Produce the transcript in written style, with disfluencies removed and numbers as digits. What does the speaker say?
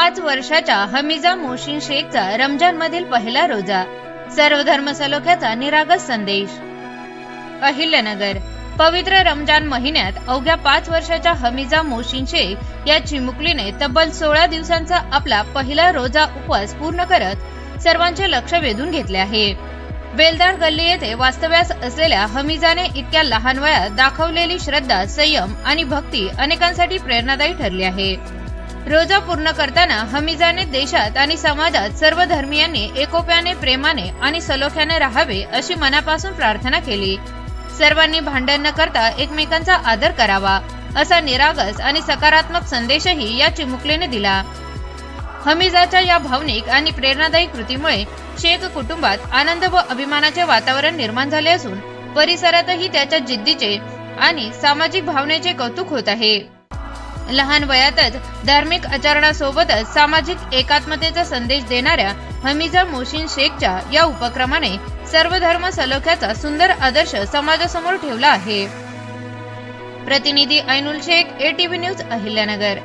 5 वर्षाच्या हमीजा मोहसिन शेखचा रमजान मधील पहिला रोजा, सर्व धर्म सलोख्याचा निरागस संदेश। अहिल्यानगर, पवित्र रमजान महिन्यात अवघ्या 5 वर्षाच्या हमीजा मोहसिन शेख या चिमुकलीने तब्बल 16 दिवसांचा आपला पहिला रोजा उपवास पूर्ण करत सर्वांचे लक्ष वेधून घेतले आहे। बेलदार गल्ली येथे वास्तव्यास असलेल्या हमीजाने इतक्या लहान वयात दाखवलेली श्रद्धा, संयम आणि भक्ती अनेकांसाठी प्रेरणादायी ठरली आहे। रोजा पूर्ण करताना हमीजाने देशात आणि समाजात सर्व धर्मियांनी एकोप्याने, प्रेमाने आणि सलोख्याने राहावे अशी मनापासून प्रार्थना केली। सर्वांनी भांडण न करता एकमेकांचा आदर करावा असा निरागस आणि सकारात्मक संदेशही या चिमुकलीने दिला। हमीजाच्या या भावनिक आणि प्रेरणादायी कृतीमुळे शेख कुटुंबात आनंद व अभिमानाचे वातावरण निर्माण झाले असून परिसरातही त्याच्या जिद्दीचे आणि सामाजिक भावनेचे कौतुक होत आहे। लहान वयातच धार्मिक आचरणासोबतच सामाजिक एकात्मतेचा संदेश देणाऱ्या हमीजा मोहसिन शेखच्या या उपक्रमाने सर्व धर्म सलोख्याचा सुंदर आदर्श समाजासमोर ठेवला आहे। प्रतिनिधी ऐनुल शेख, ATV न्यूज, अहिल्यानगर।